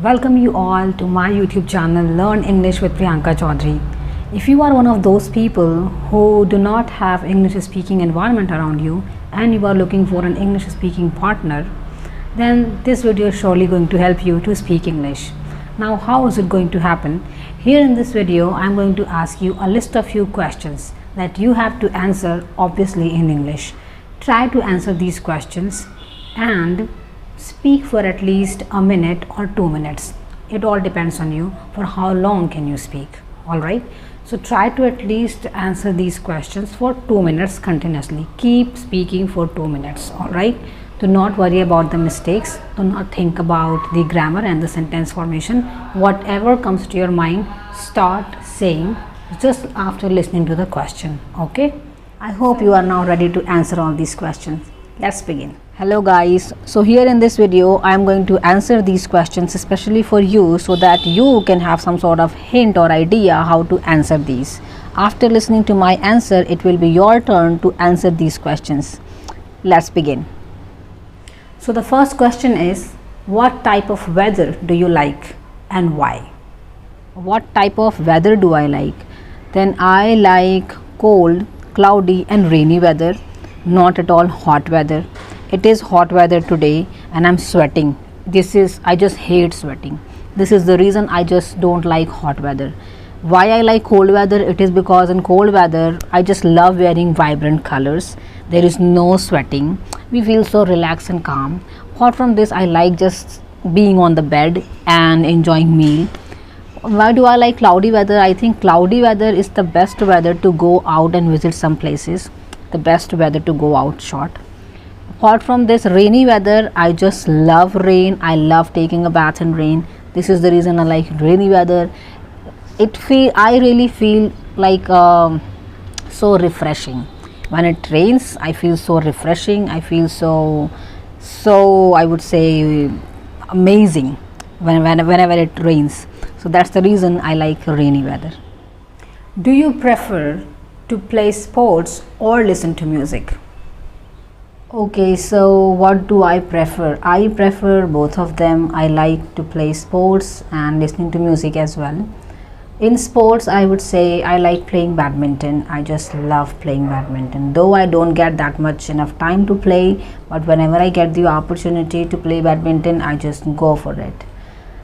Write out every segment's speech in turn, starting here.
Welcome you all to my YouTube channel Learn English with Priyanka Chaudhary. If you are one of those people who do not have English speaking environment around you and you are looking for an English speaking partner, then this video is surely going to help you to speak English. Now, how is it going to happen? Here in this video, I am going to ask you a list of few questions that you have to answer obviously in English. Try to answer these questions and speak for at least a minute or 2 minutes. It all depends on you for how long can you speak. Alright, so try to at least answer these questions for 2 minutes continuously. Keep speaking for 2 minutes. Alright, do not worry about the mistakes, do not think about the grammar and the sentence formation. Whatever comes to your mind, start saying just after listening to the question. Okay, I hope you are now ready to answer all these questions. Let's begin. Hello guys, so here in this video I am going to answer these questions especially for you so that you can have some sort of hint or idea how to answer these. After listening to my answer, it will be your turn to answer these questions. Let's begin. So the first question is, what type of weather do you like and why? What type of weather do I like? Then I like cold, cloudy and rainy weather, not at all hot weather. It is hot weather today and I'm sweating. I just hate sweating. This is the reason I just don't like hot weather. Why I like cold weather? It is because in cold weather I just love wearing vibrant colors. There is no sweating. We feel so relaxed and calm. Apart from this, I like just being on the bed and enjoying meal. Why do I like cloudy weather? I think cloudy weather is the best weather to go out and visit some places. The best weather to go out short. Apart from this, rainy weather, I just love rain. I love taking a bath in rain. This is the reason I like rainy weather. I really feel like so refreshing. When it rains, I feel so refreshing. I feel so I would say amazing whenever it rains. So that's the reason I like rainy weather. Do you prefer to play sports or listen to music? Okay, so what do I prefer? I prefer both of them. I like to play sports and listening to music as well. In sports, I would say I like playing badminton. I just love playing badminton. Though I don't get that much enough time to play, but whenever I get the opportunity to play badminton, I just go for it.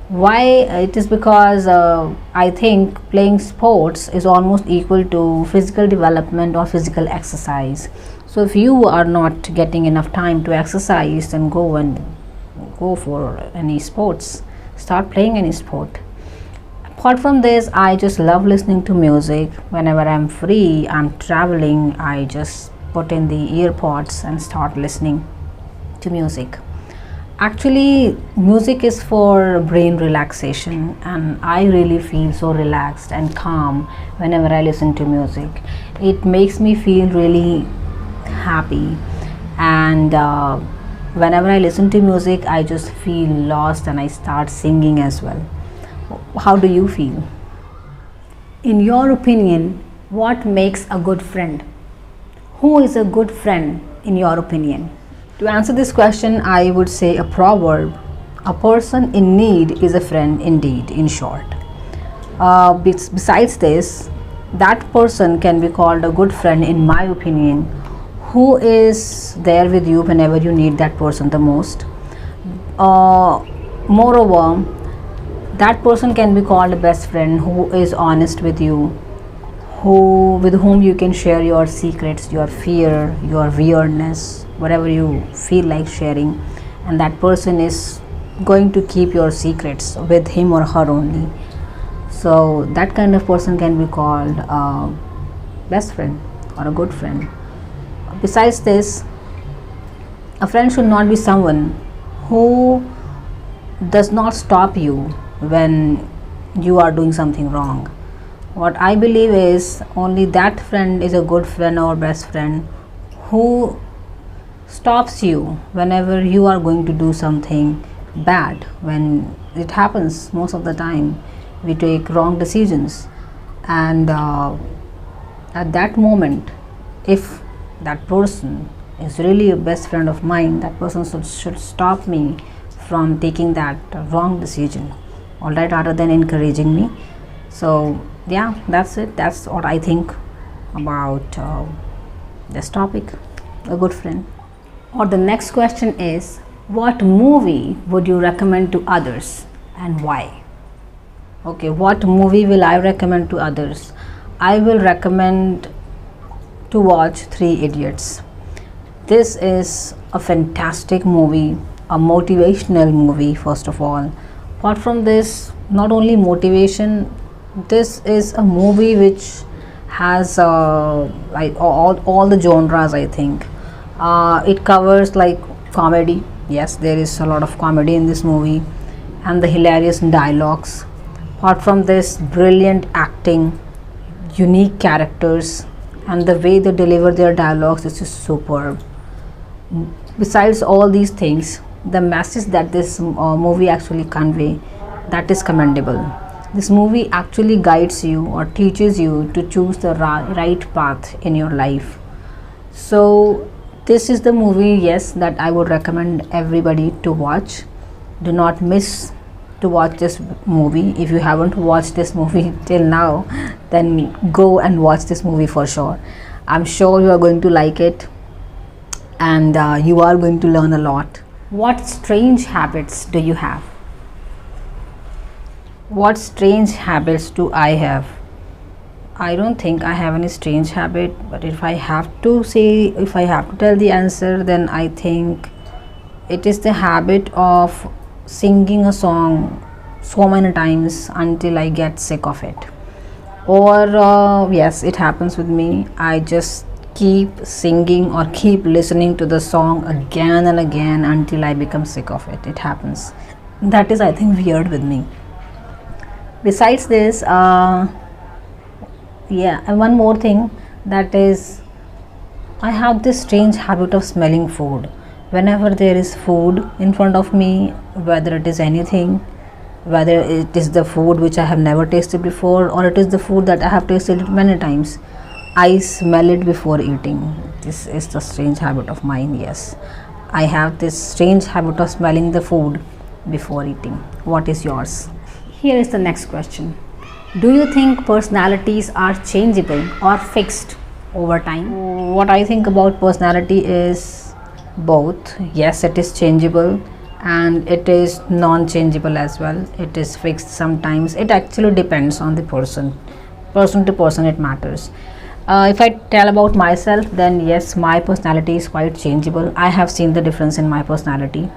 Why? It is because I think playing sports is almost equal to physical development or physical exercise. So if you are not getting enough time to exercise, then go for any sports. Start playing any sport. Apart from this, I just love listening to music. Whenever I'm free, I'm traveling, I just put in the earpods and start listening to music. Actually, music is for brain relaxation and I really feel so relaxed and calm whenever I listen to music. It makes me feel really happy, and whenever I listen to music, I just feel lost and I start singing as well. How do you feel? In your opinion, what makes a good friend? Who is a good friend in your opinion? To answer this question, I would say a proverb: a person in need is a friend indeed, in short. Besides this, that person can be called a good friend in my opinion, who is there with you whenever you need that person the most. Moreover, that person can be called a best friend who is honest with you, with whom you can share your secrets, your fear, your weirdness, whatever you feel like sharing, and that person is going to keep your secrets with him or her only. So that kind of person can be called a best friend or a good friend. Besides this, a friend should not be someone who does not stop you when you are doing something wrong. What I believe is only that friend is a good friend or best friend who stops you whenever you are going to do something bad. When it happens most of the time, we take wrong decisions, and at that moment, if that person is really a best friend of mine, that person should stop me from taking that wrong decision, all right, rather than encouraging me. So yeah, that's it. That's what I think about this topic, a good friend. Or the next question is, what movie would you recommend to others and why? Okay, what movie will I recommend to others? I will recommend to watch Three Idiots. This is a fantastic movie, a motivational movie, first of all. Apart from this, not only motivation, this is a movie which has like all the genres, I think. It covers like comedy. Yes, there is a lot of comedy in this movie, and the hilarious dialogues. Apart from this, brilliant acting, unique characters, and the way they deliver their dialogues is just superb. Besides all these things, the message that this movie actually convey, that is commendable. This movie actually guides you or teaches you to choose the right path in your life. So this is the movie, yes, that I would recommend everybody to watch. Do not miss to watch this movie. If you haven't watched this movie till now, then go and watch this movie for sure. I'm sure you are going to like it, and you are going to learn a lot. What strange habits do you have? What strange habits do I have? I don't think I have any strange habit, but if I have to tell the answer, then I think it is the habit of singing a song so many times until I get sick of it. Or yes, it happens with me. I just keep singing or keep listening to the song again and again until I become sick of it. It happens. That is, I think, weird with me. Besides this, yeah, and one more thing, that is, I have this strange habit of smelling food. Whenever there is food in front of me, whether it is anything, whether it is the food which I have never tasted before or it is the food that I have tasted many times, I smell it before eating. This is the strange habit of mine. Yes, I have this strange habit of smelling the food before eating. What is yours? Here is the next question. Do you think personalities are changeable or fixed over time? What I think about personality is both. Yes, it is changeable and it is non-changeable as well. It is fixed sometimes. It actually depends on the person. Person to person it matters. If I tell about myself, then yes, my personality is quite changeable. I have seen the difference in my personality.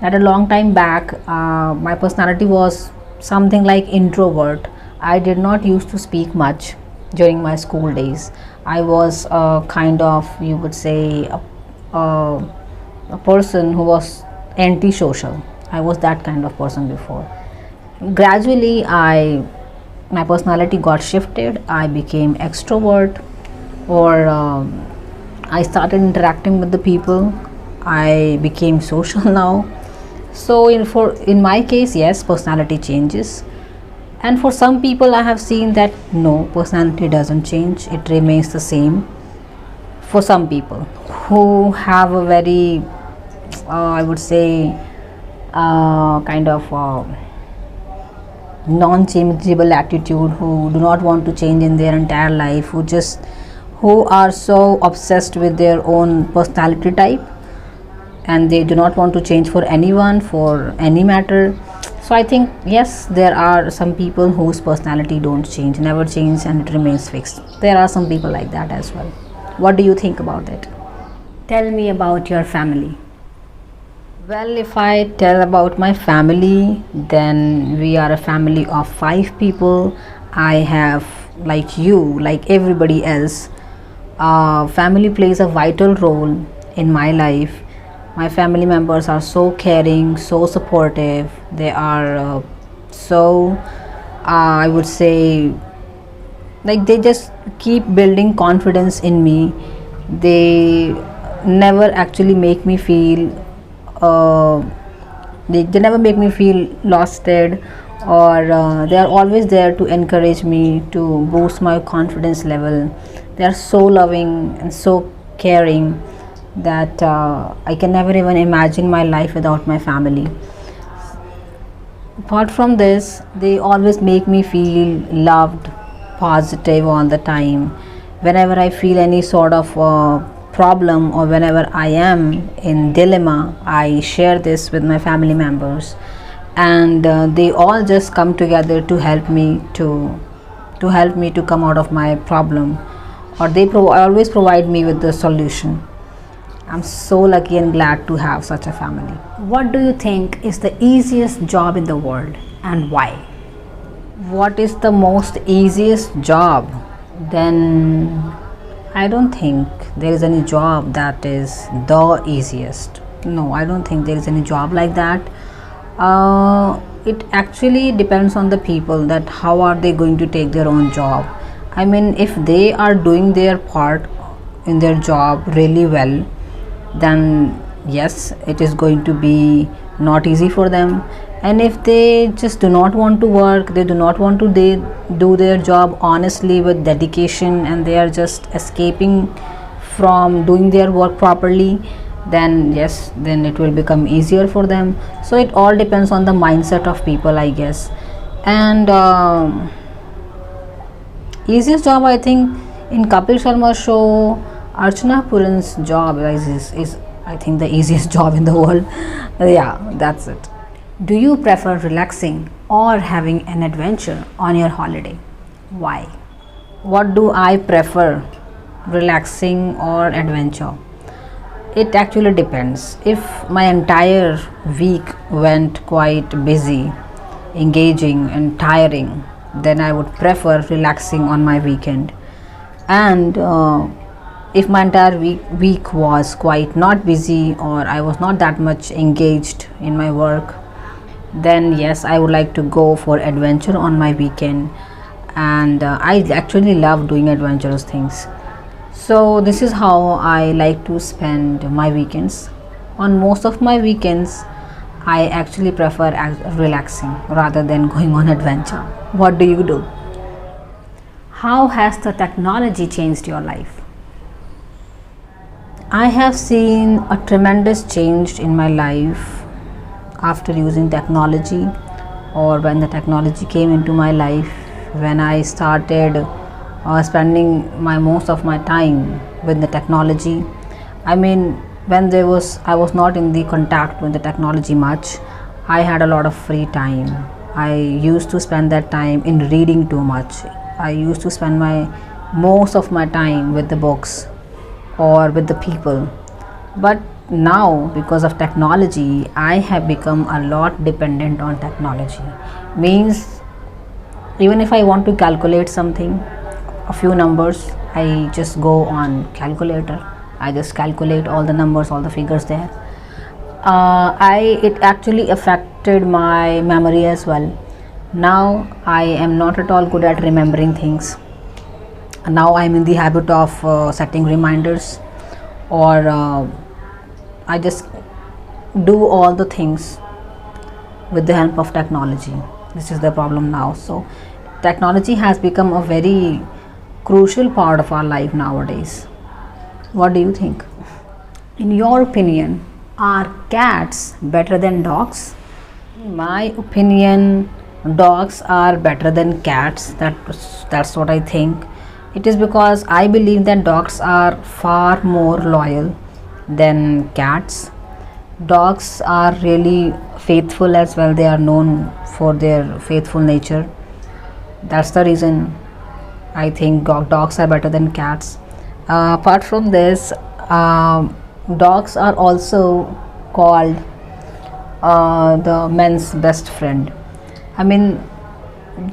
At a long time back, my personality was something like introvert. I did not used to speak much during my school days. I was kind of, you would say, a person who was anti-social. I was that kind of person before. Gradually, my personality got shifted. I became extrovert, or I started interacting with the people. I became social now. So in my case, yes, personality changes. And for some people, I have seen that no, personality doesn't change. It remains the same. For some people who have a very, I would say, kind of non-changeable attitude, who do not want to change in their entire life, who are so obsessed with their own personality type, and they do not want to change for anyone, for any matter. So I think yes, there are some people whose personality don't change, never change, and it remains fixed. There are some people like that as well. What do you think about it? Tell me about your family. Well, if I tell about my family, then we are a family of 5 people. I have, like you, like everybody else, family plays a vital role in my life. My family members are so caring, so supportive. They are so, I would say, like they just keep building confidence in me. They never actually make me feel they never make me feel losted, or they are always there to encourage me, to boost my confidence level. They are so loving and so caring that I can never even imagine my life without my family. Apart from this, they always make me feel loved, positive all the time. Whenever I feel any sort of problem, or whenever I am in dilemma, I share this with my family members, and they all just come together to help me to come out of my problem, or they always provide me with the solution. I'm so lucky and glad to have such a family. What do you think is the easiest job in the world, and why? What is the most easiest job? Then I don't think there is any job that is the easiest. No, I don't think there is any job like that. It actually depends on the people, that how are they going to take their own job. I mean, if they are doing their part in their job really well, then yes, it is going to be not easy for them. And if they just do not want to work, they do not want to do their job honestly with dedication, and they are just escaping from doing their work properly, then yes, then it will become easier for them. So it all depends on the mindset of people, I guess. And easiest job, I think, in Kapil Sharma's show, Archana Puran's job is I think the easiest job in the world. Yeah, that's it. Do you prefer relaxing or having an adventure on your holiday? Why? What do I prefer, relaxing or adventure? It actually depends. If my entire week went quite busy, engaging and tiring, then I would prefer relaxing on my weekend. And if my entire week was quite not busy, or I was not that much engaged in my work, then yes, I would like to go for adventure on my weekend. And I actually love doing adventurous things. So this is how I like to spend my weekends. On most of my weekends, I actually prefer relaxing rather than going on adventure. What do you do? How has the technology changed your life? I have seen a tremendous change in my life after using technology, or when the technology came into my life, when I started spending most of my time with the technology. I mean, when I was not in the contact with the technology much, I had a lot of free time. I used to spend that time in reading too much. I used to spend most of my time with the books or with the people. But now, because of technology, I have become a lot dependent on technology. Means, even if I want to calculate something, a few numbers, I just go on calculator. I just calculate all the numbers, all the figures there. It actually affected my memory as well. Now I am not at all good at remembering things. Now I am in the habit of setting reminders, or I just do all the things with the help of technology. This is the problem now. So technology has become a very crucial part of our life nowadays. What do you think? In your opinion, are cats better than dogs? In my opinion, dogs are better than cats. That's what I think. It is because I believe that dogs are far more loyal than cats. Dogs are really faithful as well. They are known for their faithful nature. That's the reason I think dogs are better than cats. Apart from this, dogs are also called the men's best friend. I mean,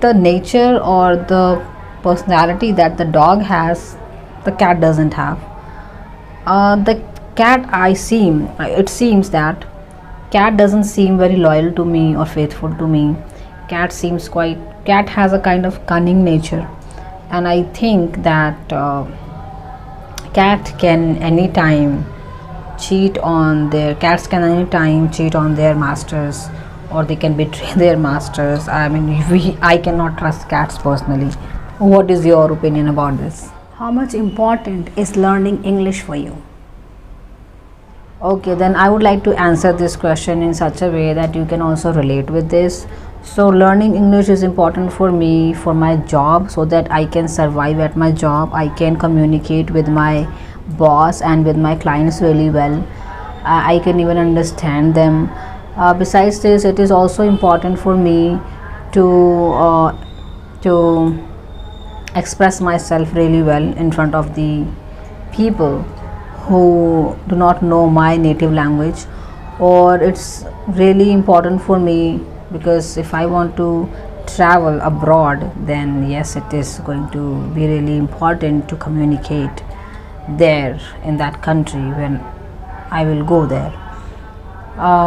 the nature or the personality that the dog has, the cat doesn't have. The cat, it seems that cat doesn't seem very loyal to me or faithful to me. Cat has a kind of cunning nature, and I think that cats can anytime cheat on their masters, or they can betray their masters. I mean, I cannot trust cats personally. What is your opinion about this? How much important is learning English for you? Okay, then I would like to answer this question in such a way that you can also relate with this. So learning English is important for me for my job, so that I can survive at my job. I can communicate with my boss and with my clients really well. I can even understand them. Besides this, it is also important for me to to express myself really well in front of the people who do not know my native language. Or it's really important for me, because if I want to travel abroad, then yes, it is going to be really important to communicate there in that country when I will go there.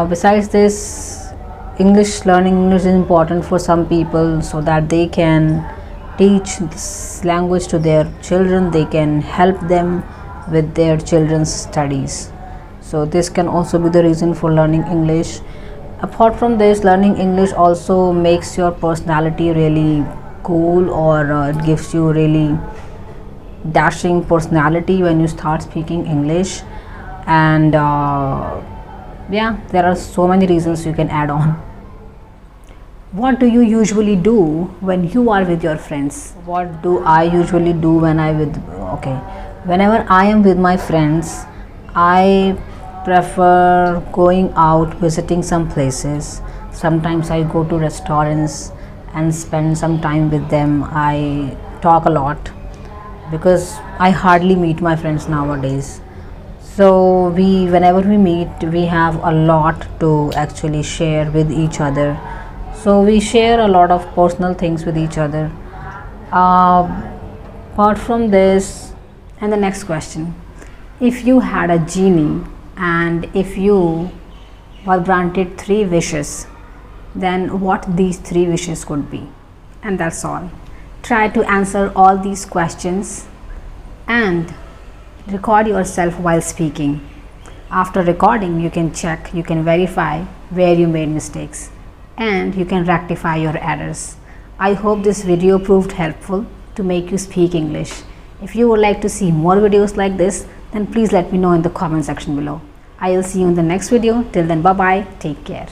Besides this, learning English is important for some people, so that they can teach this language to their children. They can help them with their children's studies. So this can also be the reason for learning English. Apart from this, learning English also makes your personality really cool, or it gives you really dashing personality when you start speaking English. And yeah, there are so many reasons you can add on. What do you usually do when you are with your friends? What do I usually do when I with okay, whenever I am with my friends, I prefer going out, visiting some places. Sometimes I go to restaurants and spend some time with them. I talk a lot, because I hardly meet my friends nowadays. So whenever we meet, we have a lot to actually share with each other. So we share a lot of personal things with each other. Apart from this, and the next question: if you had a genie and if you were granted 3 wishes, then what these 3 wishes could be? And that's all. Try to answer all these questions and record yourself while speaking. After recording, you can check, you can verify where you made mistakes, and you can rectify your errors. I hope this video proved helpful to make you speak English. If you would like to see more videos like this, then please let me know in the comment section below. I will see you in the next video. Till then, bye bye. Take care.